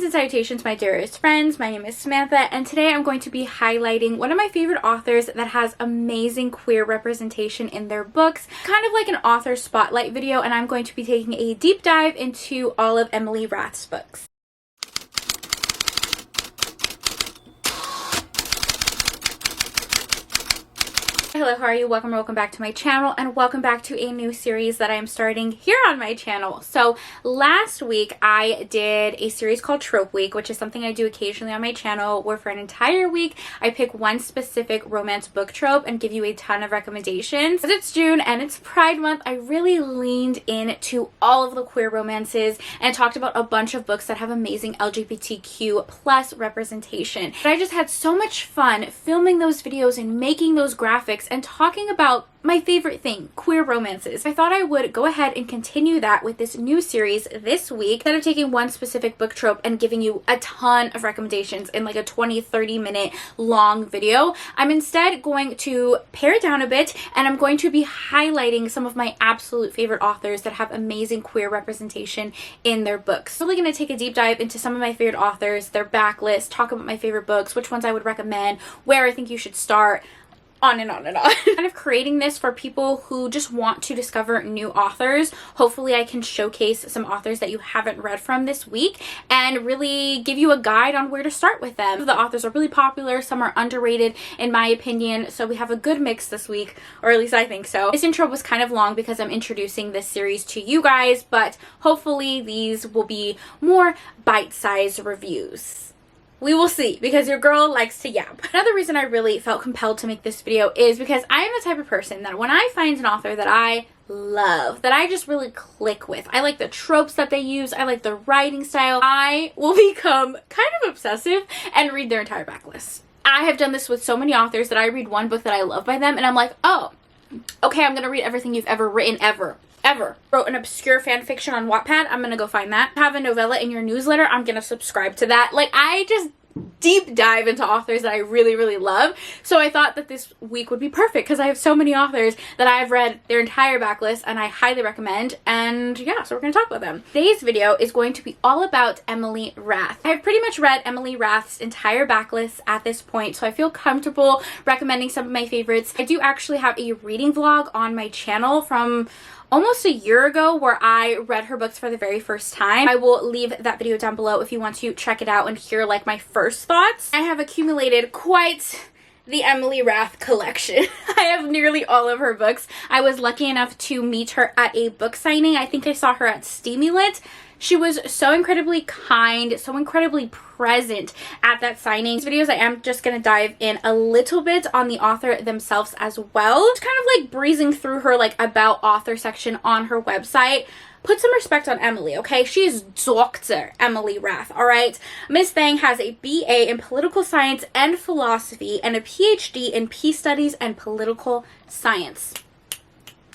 and salutations, my dearest friends. My name is Samantha, and today I'm going to be highlighting one of my favorite authors that has amazing queer representation in their books, kind of like an author spotlight video, and I'm going to be taking a deep dive into all of Emily Rath's books. Hello, how are you? Welcome back to my channel, and welcome back to a new series that I am starting here on my channel. So last week I did a series called Trope Week, which is something I do occasionally on my channel, where for an entire week I pick one specific romance book trope and give you a ton of recommendations. As it's June and it's Pride Month, I really leaned into all of the queer romances and talked about a bunch of books that have amazing LGBTQ plus representation. But I just had so much fun filming those videos and making those graphics and talking about my favorite thing, queer romances. I thought I would go ahead and continue that with this new series this week, instead of taking one specific book trope and giving you a ton of recommendations in like a 20-30 minute long video. I'm instead going to pare it down a bit, and I'm going to be highlighting some of my absolute favorite authors that have amazing queer representation in their books. I'm really going to take a deep dive into some of my favorite authors, their backlist, talk about my favorite books, which ones I would recommend, where I think you should start, on and on and on. Kind of creating this for people who just want to discover new authors. Hopefully I can showcase some authors that you haven't read from this week and really give you a guide on where to start with them. The authors are really popular, some are underrated in my opinion, so we have a good mix this week, or at least I think so. This intro was kind of long because I'm introducing this series to you guys, but hopefully these will be more bite-sized reviews. We will see, because your girl likes to yap. Another reason I really felt compelled to make this video is because I am the type of person that when I find an author that I love, that I just really click with, I like the tropes that they use, I like the writing style, I will become kind of obsessive and read their entire backlist. I have done this with so many authors that I read one book that I love by them and I'm like, oh, okay, I'm gonna read everything you've ever written ever. Wrote an obscure fan fiction on Wattpad, I'm gonna go find that. Have a novella in your newsletter, I'm gonna subscribe to that. Like, I just deep dive into authors that I really love. So I thought that this week would be perfect because I have so many authors that I've read their entire backlist and I highly recommend, and yeah, so we're gonna talk about them. Today's video is going to be all about Emily Rath. I've pretty much read Emily Rath's entire backlist at this point, so I feel comfortable recommending some of my favorites. I do actually have a reading vlog on my channel from almost a year ago where I read her books for the very first time. I will leave that video down below if you want to check it out and hear like my first thoughts. I have accumulated quite the Emily Rath collection. I have nearly all of her books. I was lucky enough to meet her at a book signing. I think I saw her at Steamylit. She was so incredibly kind, so incredibly present at that signing. These videos I am just going to dive in a little bit on the author themselves as well. Just kind of like breezing through her like about author section on her website. Put some respect on Emily, okay? She is Dr. Emily Rath, all right? Miss Thang has a BA in political science and philosophy and a PhD in peace studies and political science.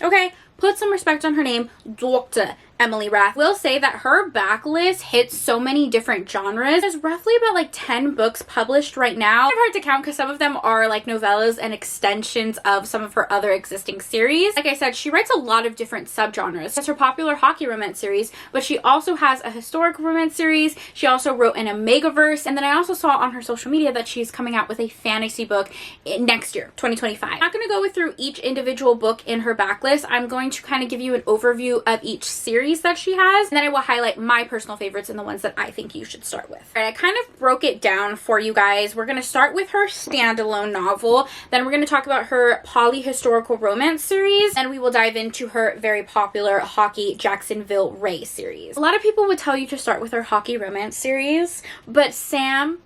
Okay? Put some respect on her name, Dr. Emily Rath. Will say that her backlist hits so many different genres. There's roughly about like 10 books published right now. It's hard to count because some of them are like novellas and extensions of some of her other existing series. Like I said, she writes a lot of different subgenres. That's her popular hockey romance series, but she also has a historical romance series. She also wrote an Omegaverse, and then I also saw on her social media that she's coming out with a fantasy book next year, 2025. I'm not going to go through each individual book in her backlist. I'm going to kind of give you an overview of each series that she has, and then I will highlight my personal favorites and the ones that I think you should start with. All right, I kind of broke it down for you guys. We're going to start with her standalone novel, then we're going to talk about her poly-historical romance series, and we will dive into her very popular hockey Jacksonville Ray series. A lot of people would tell you to start with her hockey romance series, but Samantha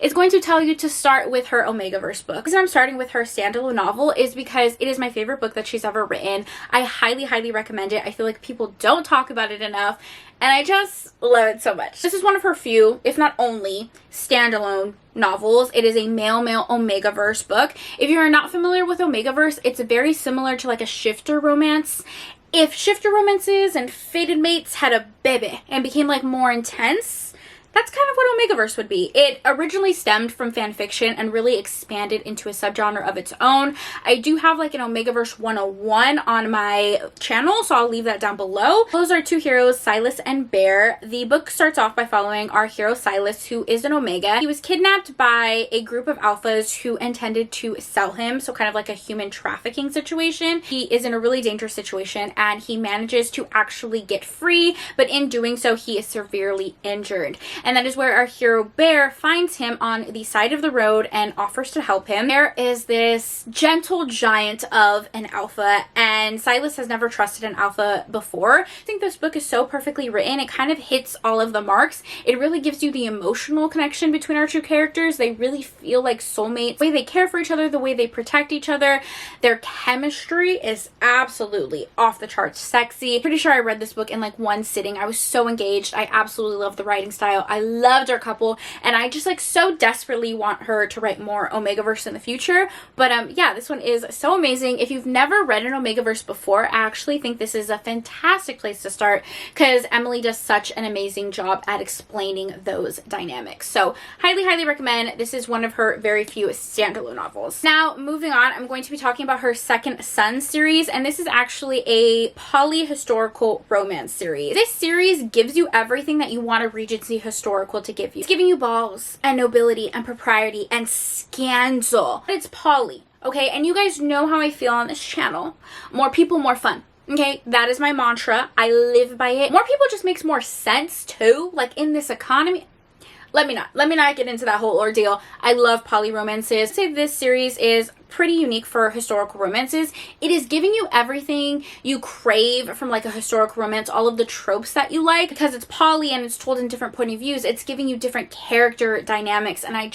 is going to tell you to start with her Omegaverse book. The reason I'm starting with her standalone novel is because it is my favorite book that she's ever written. I highly recommend it. I feel like people don't talk about it enough, and I just love it so much. This is one of her few, if not only, standalone novels. It is a male Omegaverse book. If you're not familiar with Omegaverse, it's very similar to like a shifter romance. If shifter romances and fated mates had a baby and became like more intense, That's kind of what Omegaverse would be. It originally stemmed from fan fiction and really expanded into a subgenre of its own. I do have like an Omegaverse 101 on my channel, so I'll leave that down below. Those are two heroes, Silas and Bear. The book starts off by following our hero Silas, who is an Omega. He was kidnapped by a group of alphas who intended to sell him, so kind of like a human trafficking situation. He is in a really dangerous situation and he manages to actually get free, but in doing so he is severely injured. And that is where our hero Bear finds him on the side of the road and offers to help him. Bear is this gentle giant of an alpha, and Silas has never trusted an alpha before. I think this book is so perfectly written. It kind of hits all of the marks. It really gives you the emotional connection between our two characters. They really feel like soulmates. The way they care for each other, the way they protect each other. Their chemistry is absolutely off the charts sexy. Pretty sure I read this book in like one sitting. I was so engaged. I absolutely love the writing style. I loved our couple, and I just like so desperately want her to write more Omegaverse in the future. But yeah, this one is so amazing. If you've never read an Omegaverse before, I actually think this is a fantastic place to start because Emily does such an amazing job at explaining those dynamics. So highly, highly recommend. This is one of her very few standalone novels. Now, moving on, I'm going to be talking about her Second Son series, and this is actually a poly-historical romance series. This series gives you everything that you want a Regency historical to give you. It's giving you balls and nobility and propriety and scandal. It's poly, okay? And you guys know how I feel on this channel. More people, more fun. Okay, that is my mantra. I live by it. More people just makes more sense too. Like in this economy. Let me not get into that whole ordeal. I love poly romances. I'd say this series is pretty unique for historical romances. It is giving you everything you crave from like a historical romance, all of the tropes that you like, because it's poly and it's told in different point of views. It's giving you different character dynamics, and I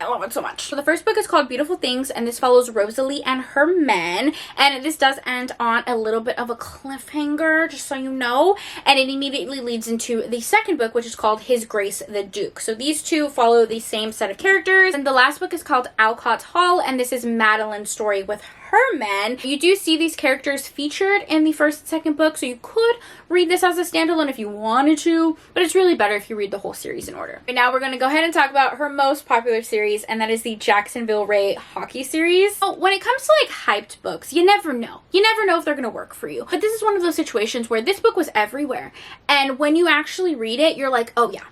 love it so much. So the first book is called Beautiful Things, and this follows Rosalie and her men, and this does end on a little bit of a cliffhanger, just so you know, and it immediately leads into the second book, which is called His Grace the Duke. So these two follow the same set of characters, and the last book is called Alcott Hall, and this is Madeline's story with her men. You do see these characters featured in the first and second book, so you could read this as a standalone if you wanted to, but it's really better if you read the whole series in order. Right now, we're going to go ahead and talk about her most popular series, and that is the Jacksonville Ray hockey series. So when it comes to like hyped books, you never know. You never know if they're going to work for you. But this is one of those situations where this book was everywhere, and when you actually read it, you're like, oh yeah,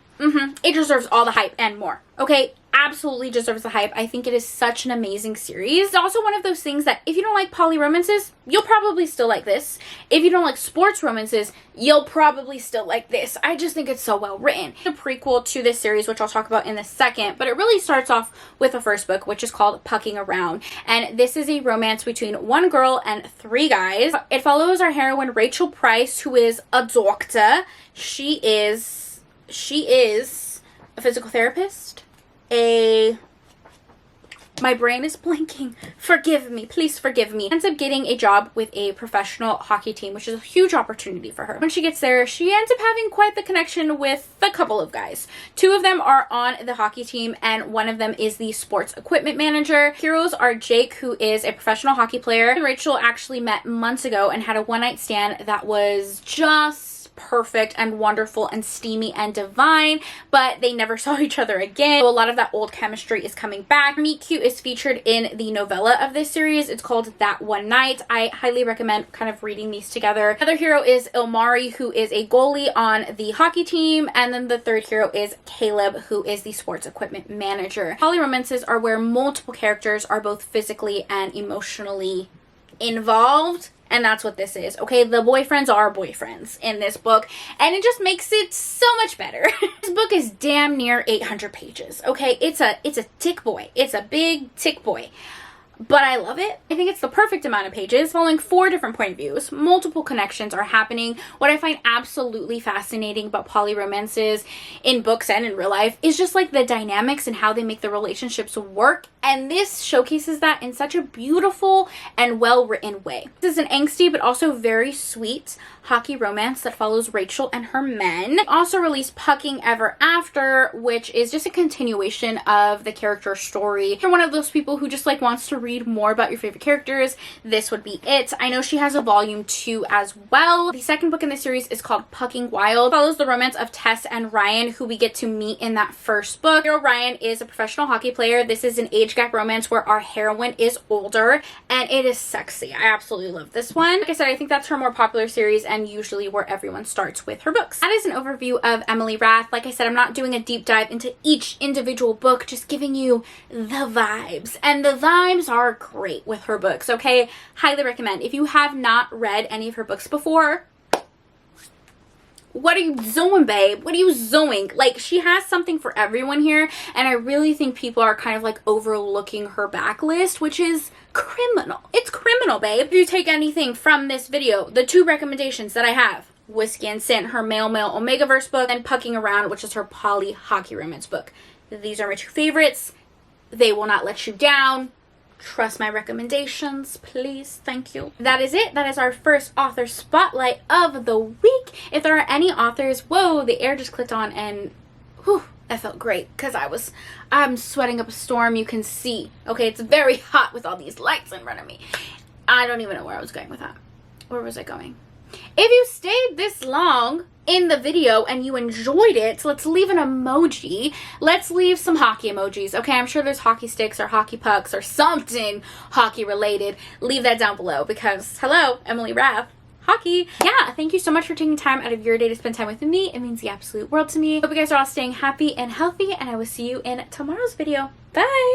it deserves all the hype and more. Okay, absolutely deserves the hype. I think it is such an amazing series. It's also one of those things that if you don't like poly romances, you'll probably still like this. If you don't like sports romances, you'll probably still like this. I just think it's so well written. The prequel to this series, which I'll talk about in a second, but it really starts off with the first book, which is called Pucking Around. And this is a romance between one girl and three guys. It follows our heroine, Rachel Price, who is a doctor. She is a physical therapist. My brain is blanking. Forgive me. Please forgive me. Ends up getting a job with a professional hockey team, which is a huge opportunity for her. When she gets there, she ends up having quite the connection with a couple of guys. Two of them are on the hockey team, and one of them is the sports equipment manager. Heroes are Jake, who is a professional hockey player, and Rachel actually met months ago and had a one-night stand that was just perfect and wonderful and steamy and divine, but they never saw each other again. So a lot of that old chemistry is coming back. Meet Cute is featured in the novella of this series. It's called That One Night. I highly recommend kind of reading these together. Another hero is Ilmari, who is a goalie on the hockey team, and then the third hero is Caleb, who is the sports equipment manager. Poly romances are where multiple characters are both physically and emotionally involved. And that's what this is, okay? The boyfriends are boyfriends in this book, and it just makes it so much better. This book is damn near 800 pages, okay? It's a thick boy. It's a big thick boy. But I love it. I think it's the perfect amount of pages, following 4 different point of views. Multiple connections are happening. What I find absolutely fascinating about poly romances in books and in real life is just like the dynamics and how they make the relationships work. And this showcases that in such a beautiful and well-written way. This is an angsty but also very sweet hockey romance that follows Rachel and her men. Also released Pucking Ever After, which is just a continuation of the character story. If you're one of those people who just like wants to read more about your favorite characters, this would be it. I know she has a volume 2 as well. The second book in the series is called Pucking Wild. It follows the romance of Tess and Ryan, who we get to meet in that first book. Hero Ryan is a professional hockey player. This is an age gap romance where our heroine is older, and it is sexy. I absolutely love this one. Like I said, I think that's her more popular series and usually where everyone starts with her books. That is an overview of Emily Rath. Like I said, I'm not doing a deep dive into each individual book, just giving you the vibes. And the vibes are great with her books, okay? Highly recommend. If you have not read any of her books before, what are you doing, babe? What are you doing? Like, she has something for everyone here, and I really think people are kind of like overlooking her backlist, which is criminal. It's criminal, babe. If you take anything from this video, the 2 recommendations that I have: Whiskey and Sin, her male Omegaverse book, and Pucking Around, which is her poly hockey romance book. These are my 2 favorites. They will not let you down. Trust my recommendations, please. Thank you. That is it. That is our first author spotlight of the week. If there are any authors, whoa, the air just clicked on and whew, that felt great because I'm sweating up a storm, you can see. Okay, it's very hot with all these lights in front of me. I don't even know where I was going with that. Where was I going? If you stayed this long in the video and you enjoyed it, let's leave an emoji. Let's leave some hockey emojis. Okay, I'm sure there's hockey sticks or hockey pucks or something hockey related. Leave that down below because, hello, Emily Rath, hockey. Yeah, thank you so much for taking time out of your day to spend time with me. It means the absolute world to me. Hope you guys are all staying happy and healthy, and I will see you in tomorrow's video. Bye!